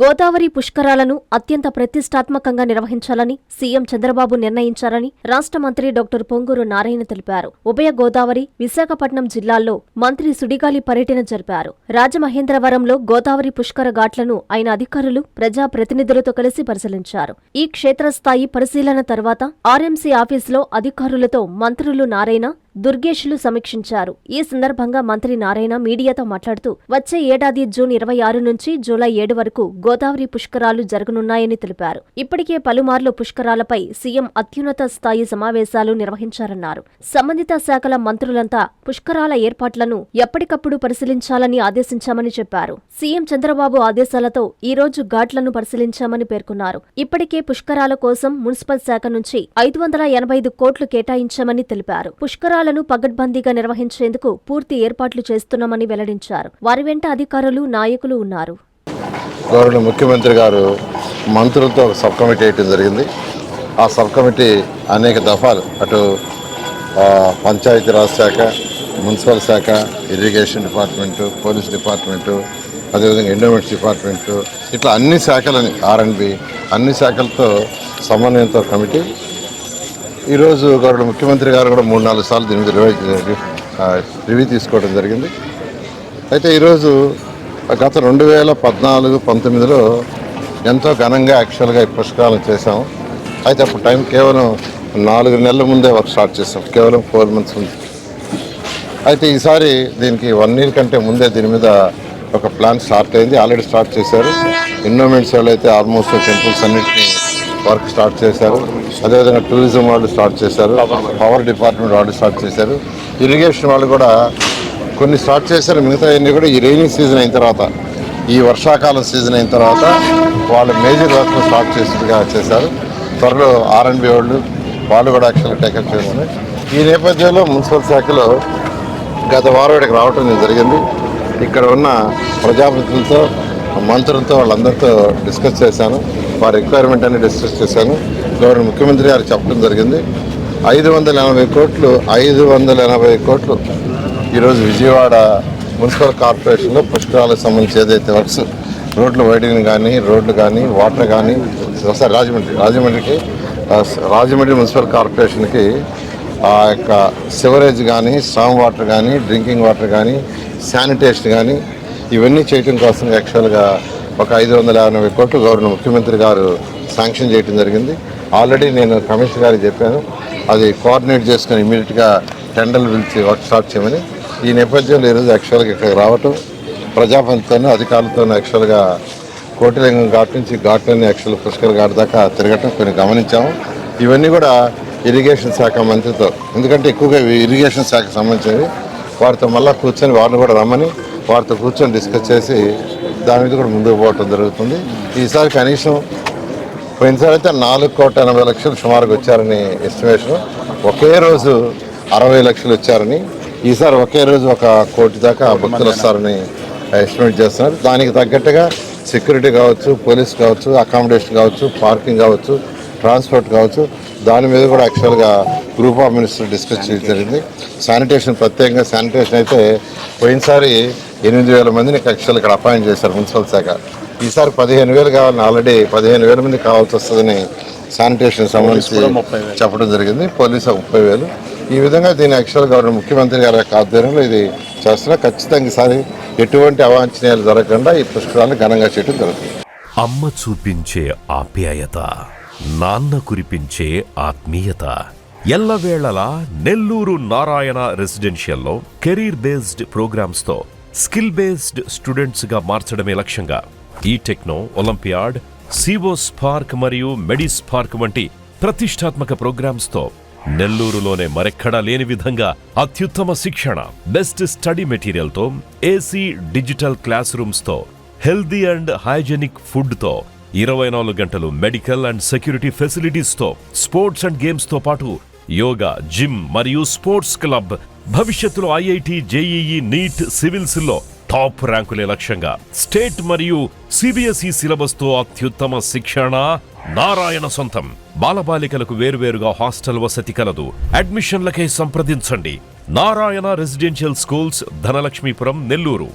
గోదావరి పుష్కరాలను అత్యంత ప్రతిష్టాత్మకంగా నిర్వహించాలని సీఎం చంద్రబాబు నిర్ణయించారని రాష్ట్ర మంత్రి డాక్టర్ పొంగూరు నారాయణ తెలిపారు. ఉభయ గోదావరి, విశాఖపట్నం జిల్లాల్లో మంత్రి సుడిగాలి పర్యటన జరిపారు. రాజమహేంద్రవరంలో గోదావరి పుష్కర ఘాట్లను ఆయన అధికారులు, ప్రజాప్రతినిధులతో కలిసి పరిశీలించారు. ఈ క్షేత్రస్థాయి పరిశీలన తర్వాత ఆర్ఎంసీ ఆఫీసులో అధికారులతో మంత్రులు నారాయణ, దుర్గేష్లు సమీక్షించారు. ఈ సందర్భంగా మంత్రి నారాయణ మీడియాతో మాట్లాడుతూ వచ్చే ఏడాది జూన్ 26 నుంచి జూలై 7 వరకు గోదావరి పుష్కరాలు జరగనున్నాయని తెలిపారు. ఇప్పటికే పలుమార్లు పుష్కరాలపై సీఎం అత్యున్నత స్థాయి సమావేశాలు నిర్వహించారన్నారు. సంబంధిత శాఖల మంత్రులంతా పుష్కరాల ఏర్పాట్లను ఎప్పటికప్పుడు పరిశీలించాలని ఆదేశించామని చెప్పారు. సీఎం చంద్రబాబు ఆదేశాలతో ఈ రోజు ఘాట్లను పరిశీలించామని పేర్కొన్నారు. ఇప్పటికే పుష్కరాల కోసం మున్సిపల్ శాఖ నుంచి 585 కోట్లు కేటాయించామని తెలిపారు. పుష్కరాలను పగడ్బందీగా నిర్వహించేందుకు పూర్తి ఏర్పాట్లు చేస్తున్నామని వెల్లడించారు. వారి వెంట అధికారులు, నాయకులు ఉన్నారు. గౌరవ ముఖ్యమంత్రి గారు మంత్రులతో ఒక సబ్ కమిటీ వేయటం జరిగింది. ఆ సబ్ కమిటీ అనేక దఫాలు అటు పంచాయతీరాజ్ శాఖ, మున్సిపల్ శాఖ, ఇరిగేషన్ డిపార్ట్మెంటు, పోలీస్ డిపార్ట్మెంటు, అదేవిధంగా ఎండోమెంట్స్ డిపార్ట్మెంటు, ఇట్లా అన్ని శాఖలని R&B అన్ని శాఖలతో సమన్వయంతో కమిటీ ఈరోజు గౌరవ ముఖ్యమంత్రి గారు కూడా 3-4 సార్లు దీని మీద రివ్యూ తీసుకోవడం జరిగింది. అయితే ఈరోజు గత 2014-19లో ఎంతో ఘనంగా యాక్చువల్గా ఈ పుష్కరాలను చేసాము. అయితే అప్పుడు టైం కేవలం 4 నెలల ముందే వర్క్ స్టార్ట్ చేసాం, కేవలం 4 months ముందు. అయితే ఈసారి దీనికి 1 year కంటే ముందే దీని మీద ఒక ప్లాన్ స్టార్ట్ అయింది. ఆల్రెడీ స్టార్ట్ చేశారు. ఎన్విరాన్మెంట్స్ వాళ్ళు అయితే ఆల్మోస్ట్ టెంపుల్స్ అన్నింటినీ వర్క్ స్టార్ట్ చేశారు. అదేవిధంగా టూరిజం వాళ్ళు స్టార్ట్ చేశారు, పవర్ డిపార్ట్మెంట్ వాళ్ళు స్టార్ట్ చేశారు, ఇరిగేషన్ వాళ్ళు కూడా కొన్ని స్టార్ట్ చేశారు. మిగతా అన్నీ కూడా ఈ రైనింగ్ సీజన్ అయిన తర్వాత, ఈ వర్షాకాలం సీజన్ అయిన తర్వాత వాళ్ళు మేజర్ వర్క్ స్టార్ట్ చేశారు. త్వరలో R&B వాళ్ళు కూడా యాక్చువల్గా టేకప్ చేస్తున్నారు. ఈ నేపథ్యంలో మున్సిపల్ శాఖలో గత వారం ఇక్కడికి రావడం జరిగింది. ఇక్కడ ఉన్న ప్రజాప్రతినిధులతో, మంత్రులతో వాళ్ళందరితో డిస్కస్ చేశాను. వారి రిక్వైర్మెంట్ అన్ని డిస్కస్ చేశాను. గౌరవ ముఖ్యమంత్రి గారు చెప్పడం జరిగింది. 580 కోట్లు ఈరోజు విజయవాడ మున్సిపల్ కార్పొరేషన్లో పుష్కరాలకు సంబంధించి ఏదైతే వర్క్స్, రోడ్ల వైడింగ్ కానీ, రోడ్లు కానీ, వాటర్ కానీ, ఒకసారి రాజమండ్రి మున్సిపల్ కార్పొరేషన్కి ఆ యొక్క సివరేజ్ కానీ, స్ట్రాంగ్ వాటర్ కానీ, డ్రింకింగ్ వాటర్ కానీ, శానిటేషన్ కానీ ఇవన్నీ చేయడం కోసం యాక్చువల్గా ఒక 580 కోట్లు గౌరవ ముఖ్యమంత్రి గారు శాంక్షన్ చేయడం జరిగింది. ఆల్రెడీ నేను కమిషనర్ గారికి చెప్పాను, అది కోఆర్డినేట్ చేసుకుని ఇమీడియట్గా టెండర్లు పిలిచి వర్క్ స్టార్ట్ చేయమని. ఈ నేపథ్యంలో ఈరోజు యాక్చువల్గా ఇక్కడికి రావటం, ప్రజాపతితోనూ అధికారులతోనూ యాక్చువల్గా కోటిలింగం ఘాట్ నుంచి ఘాట్లన్నీ యాక్చువల్ పుష్కర ఘాట్ దాకా తిరగటం కొన్ని గమనించాము. ఇవన్నీ కూడా ఇరిగేషన్ శాఖ మంత్రితో, ఎందుకంటే ఎక్కువగా ఇరిగేషన్ శాఖకు సంబంధించినవి, వారితో మళ్ళీ కూర్చొని వారిని కూడా రమ్మని వారితో కూర్చొని డిస్కస్ చేసి దాని మీద కూడా ముందుకు పోవటం జరుగుతుంది. ఈసారి కనీసం పోయినసారి అయితే 4,80,00,000 సుమారుగా వచ్చారని ఎస్టిమేషన్. ఒకే రోజు 60 లక్షలు వచ్చారని, ఈసారి ఒకే రోజు 1 కోటి దాకా భక్తులు వస్తారని ఎస్టిమేట్ చేస్తున్నారు. దానికి తగ్గట్టుగా సెక్యూరిటీ కావచ్చు, పోలీస్ కావచ్చు, అకామిడేషన్ కావచ్చు, పార్కింగ్ కావచ్చు, ట్రాన్స్పోర్ట్ కావచ్చు, దాని మీద కూడా యాక్చువల్గా గ్రూప్ ఆఫ్ మినిస్టర్ డిస్కస్ చేయడం జరిగింది. శానిటేషన్, ప్రత్యేకంగా శానిటేషన్ అయితే పోయినసారి 8,000 మందిని యాక్చువల్ ఇక్కడ అపాయింట్ చేశారు మున్సిపల్ శాఖ. ఈసారి 15,000 కావాలని, ఆల్రెడీ 15,000 మంది కావాల్సి వస్తుందని శానిటేషన్ సంబంధించి చెప్పడం జరిగింది. పోలీసు 30,000. ఈ విధంగా దీన్ని యాక్చువల్గా గవర్నర్ ముఖ్యమంత్రి గారి యొక్క ఆధ్వర్యంలో ఇది చేస్తున్నా. ఖచ్చితంగా ఈసారి ఎటువంటి అవాంఛనీయాలు జరగకుండా ఈ పుష్కరాలను ఘనంగా చేయడం జరుగుతుంది. అమ్మ చూపించే ఆప్యాయత, నాన్న కురిపించే ఆత్మీయత. ఎల్లవేళలా నెల్లూరు నారాయణ రెసిడెన్షియల్లో కెరీర్ బేస్డ్ ప్రోగ్రామ్స్ తో స్కిల్ బేస్డ్ స్టూడెంట్స్ గా మార్చడమే లక్ష్యంగా ఈ టెక్నో, ఒలింపియాడ్, సివో స్పార్క్ మరియు మెడి స్పార్క్ వంటి ప్రతిష్టాత్మక ప్రోగ్రామ్స్ తో నెల్లూరులోనే మరెక్కడా లేని విధంగా అత్యుత్తమ శిక్షణ, బెస్ట్ స్టడీ మెటీరియల్ తో, AC డిజిటల్ క్లాస్ రూమ్స్ తో, హెల్దీ అండ్ హైజెనిక్ ఫుడ్ తో, 24 గంటలు మెడికల్ అండ్ సెక్యూరిటీ ఫెసిలిటీస్ తో, స్పోర్ట్స్ అండ్ గేమ్స్ తో పాటు యోగా, జిమ్ మరియు స్పోర్ట్స్ క్లబ్. భవిష్యత్తులో IIT, JEE, నీట్, సివిల్స్ లో టాప్ ర్యాంకులే లక్ష్యంగా స్టేట్ మరియు CBSE సిలబస్ తో అత్యుత్తమ శిక్షణ నారాయణ సొంతం. బాలబాలికలకు వేరువేరుగా హాస్టల్ వసతి కలదు. అడ్మిషన్లకై సంప్రదించండి. Narayana residential schools, Dhanalakshmipuram, Nellore.